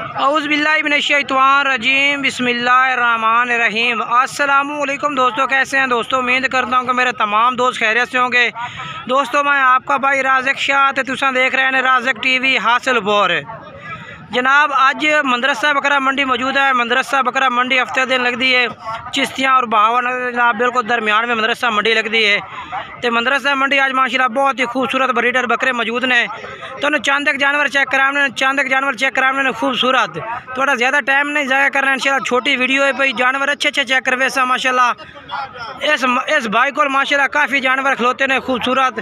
औज़ुबिल्लाहिमिनश्शैतानिर्रजीम बिस्मिल्लाहिर्रहमानिर्रहीम। अस्सलामुअलैकुम दोस्तों, कैसे हैं दोस्तों? उम्मीद करता हूँ कि मेरे तमाम दोस्त खैरियत से होंगे। दोस्तों मैं आपका भाई राज़िक शाह ते तुसां देख रहे हैं राज़िक टीवी हासिलपुर। जनाब अज मदरसा बकरा मंडी मौजूद है। मदरसा बकरा मंडी हफ्ते दिन लगती है। चिश्तियाँ और बहावन जनाब बिल्कुल दरमियान में मदरसा मंडी लगती है। तो मदरसा मंडी आज माशाल्लाह बहुत ही खूबसूरत ब्रीडर बकरे मौजूद ने। तो चंद एक जानवर चेक कराने, चंद एक जानवर चेक कराने खूबसूरत। थोड़ा ज़्यादा टाइम नहीं ज़ाया करना, इंशाल्लाह छोटी वीडियो है भाई। जानवर अच्छे अच्छे चेक करवे सा माशाल्लाह। इस भाई को माशाल्लाह काफ़ी जानवर खलोते ने खूबसूरत।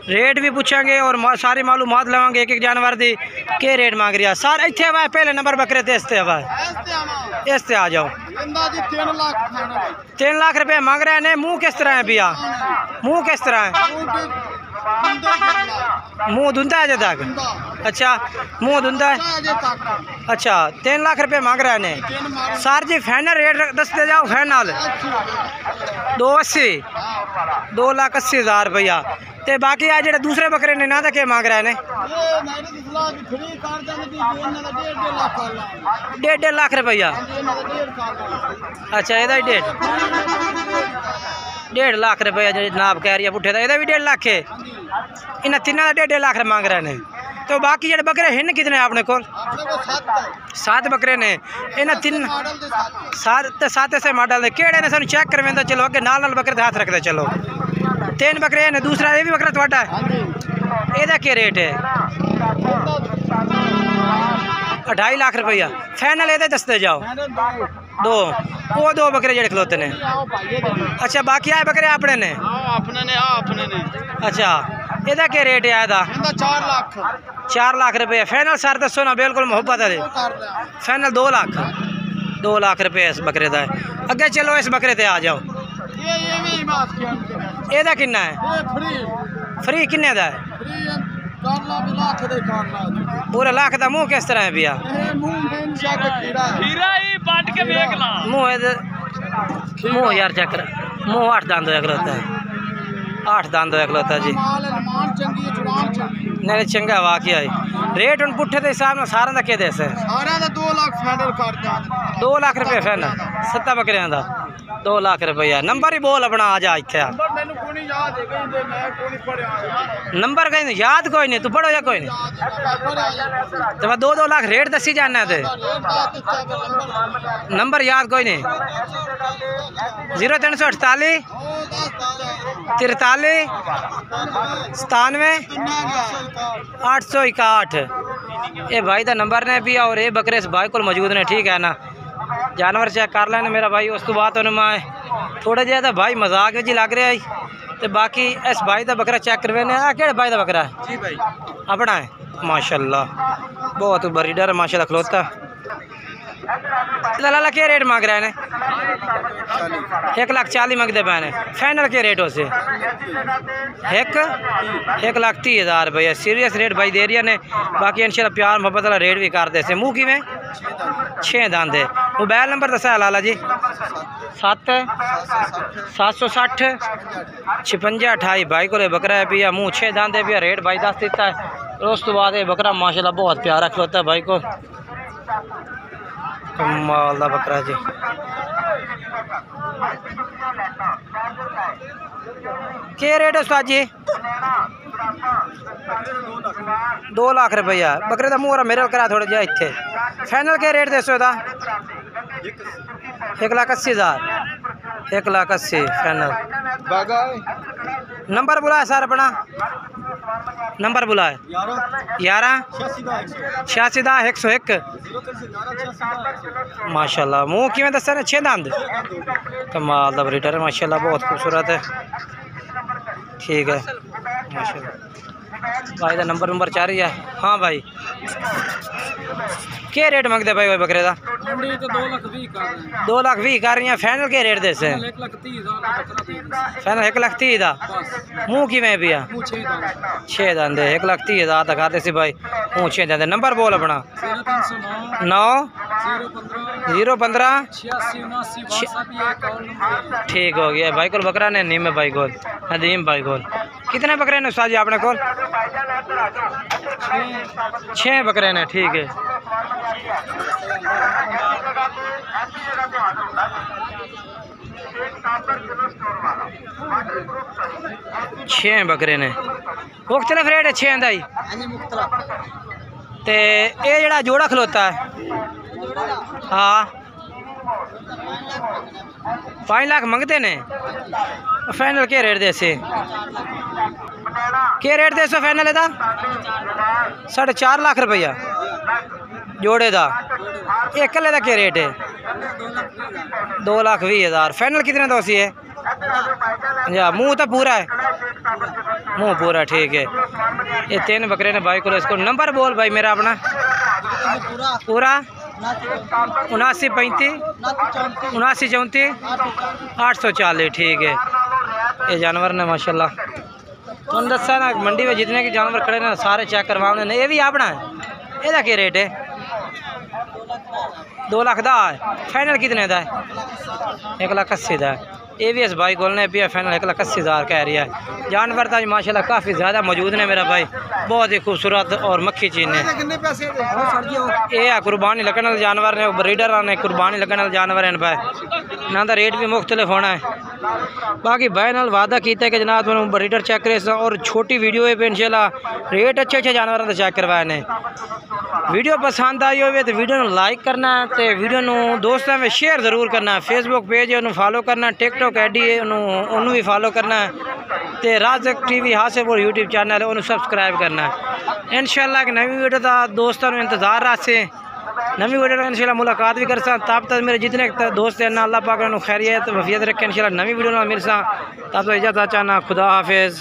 रेट भी पूछेंगे और सारी मालूमात लवेंगे एक एक जानवर की क्या रेट मांग रहा सर। इतने हवा पहले नंबर बकरे थे इसते हवा इसते आ जाओ। 3 लाख रुपये मांग रहे हैं। मुँह किस तरह है भैया? मुँह किस तरह है? मुँह धुंधा है अजय तक? अच्छा मुँह धुंधा है। अच्छा 3 लाख रुपये मांग रहे हैं सर जी। फाइनल रेट दसते जाओ। फाइनल 280 2,80,000 रुपया। तो बाकी आज जो दूसरे बकरे ने ना क्या मांग रहे हैं? 1.5 लाख रुपया। अच्छा यदा 1.5 लाख रुपया जनाब कह रही है पुठे का। यदा भी 1.5 लाख है। इन्हें तीनों का 1.5 लाख मांग रहे हैं। तो बाकी जो बकरे हैं कितने अपने को? 7 बकरे ने। इन्हें 7 से मॉडल ने केड़े ने सानू चेक करवे चलो अगे नाल बकरे हाथ रखते चलो। 3 बकरे ने। दूसरा ये भी बकरा थोड़ा है। ਇਹਦਾ क्या रेट है? 2.5 लाख रुपया। फाइनल ये दसते जाओ। 2 बकरे जड़े खलोते ने। अच्छा बाकी आए बकरे अपने ने? अच्छा ਇਹਦਾ क्या रेट है? 4 लाख रुपये। फाइनल सर दसो ना बिल्कुल मुहब्बत है। फाइनल 2 लाख रुपये इस बकरे का है। अगे चलो इस बकरे ते आ जाओ। ਇਹਦਾ किन्ना है? फ्री किन्ने का है? पूरा लाख का। मुँह किस तरह है भैया? मुँह यार चक्कर मुँह 8 दांत होया खलोता है। 8 दांत होया खलोता जी। नहीं चंगा वाकई। रेट हम पुट्ठे के हिसाब में सारे का क्या दस है? 2 लाख रुपये फाइनल 7 बकरिया का। 2 लाख रुपया। नंबर ही बोल अपना आ जा इत्थे। नंबर कहीं याद कोई नहीं। तू पढ़ो या कोई नहीं? तो मैं 2 लाख रेट दसी जाना थे। नंबर याद कोई नहीं? 0348 43 97 861। ये भाई का नंबर ने भी और ये बकरे इस भाई को मौजूद ने। ठीक है ना? जानवर चेक कर लेने मेरा भाई। उस तो बाद मैं थोड़ा ज्यादा भाई मजाक में जी लग रहा है। तो बाकी इस भाई का बकरा चेक करवे ने। केड़े भाई का बकरा है? जी भाई अपना है माशाल्लाह। बहुत ब्रीडर माशाल्लाह खलोता। लाला क्या रेट मांग रहे हैं? 1,40,000 मंगते पे ने। फाइनल क्या रेट उसे? 1,30,000 रुपया। सीरियस रेट भाई दे रही ने। बाकी इंशाल्लाह प्यार मोहब्बत वाला रेट भी करते से। मुँह किमें? 6 दांत है। मोबाइल नंबर दसा लाला जी। 7 760 56 28। भाई को बकरा है भैया। मुँह 6 दांत है भैया। रेट भाई दस देता है। उस तो बाद बकरा माशाल्लाह बहुत प्यारा खलोता है भाई को। कमाल दा बकरा जी। क्या रेट है उस्ताद जी? 2 लाख रुपया। बकरे का मुँह मेरे करा थोड़ा जहा इतने। फाइनल क्या रेट दसो? 1,80,000। 1,80,000 फाइनल। नंबर बुलाए सर अपना। नंबर बुलाए 11 86 101। माशाल्लाह। मुँह किमें दसा ने? 6 दांत। कमाल दा ब्रीडर है माशाल्लाह। बहुत खूबसूरत है। ठीक है माशाल्लाह। भाई का नंबर चाह रही है। हाँ भाई क्या रेट मंगते भाई वो बकरे का? 2,20,000 कर रही हैं। फाइनल क्या रेट देसे? फाइनल 1,30,000 का। मुँह किमें भैया? 6 दांत। 1,30,000 का कर दे भाई। मुँह 6 दांत। नंबर बोल अपना। 9 015 ठीक हो गया भाई को बकरा ने। नीम भाई को नदीम भाई को। कितने बकरे ने उस्ताद जी अपने को? 6 बकरे ने। ठीक है छे बकरे ने मुख्तलिफ रेट है छे का ही। ते ये जड़ा जोड़ा खलोता है हाँ 5 लाख मंगते ने फाइनल के रेट दे से के रेट दे सो फाइनल एदा 4.5 लाख रुपया जोड़े दा एक कले का क्या रेट है 2,20,000 फाइनल कितने दोसी है या मुंह तो पूरा है मुंह पूरा ठीक है। ये 3 बकरे ने भाई को इसको नंबर बोल भाई मेरा अपना पूरा 7935 7934 840 ठीक है। ये जानवर ने माशाल्लाह तुम दसा ना मंडी में जितने के जानवर खड़े ना सारे चेक करवाने ने ये भी अपना है ਇਹਦਾ क्या रेट है 2 लाख का है फाइनल कितने का है 1,80,000 का है। ये भी इस भाई को पिया फाइनल 1,80,000 कह रही है। जानवर तो माशाल्लाह काफ़ी ज़्यादा मौजूद ने मेरा भाई बहुत ही खूबसूरत और मक्खी चीज़ ने ये कुर्बानी लगने वाले जानवर ने ब्रीडर ने कुर्बानी लगने वाले जानवर हैं भाई ना का रेट भी मुख्तलिफ होना है। बाकी भाई नाल वादा किया कि जनाब मैं ब्रीडर चेक करे और छोटी वीडियो है इंशाल्लाह रेट अच्छे अच्छे जानवर का चेक करवाए ने। वीडियो पसंद आई हो तो वीडियो को लाइक करना तो वीडियो को दोस्तों में शेयर जरूर करना। फेसबुक पेज है उन्होंने फॉलो करना टिकटॉक आईडी है उन्होंने भी फॉलो करना तो राज़क टीवी हासिलपुर यूट्यूब चैनल है उन्होंने सब्सक्राइब करना। इंशाल्लाह एक नवी वीडियो का दोस्तों को इंतज़ार रहे नवी वीडियो इंशाल्लाह मुलाकात भी कर सकता तब तक मेरे जितने दोस्त हैं अल्लाह पाक उन्होंने खैरियत वफियत रखे इंशाल्लाह नवी वीडियो ना मिल सा तब तो इजाज़त चाहना खुदा हाफिज़।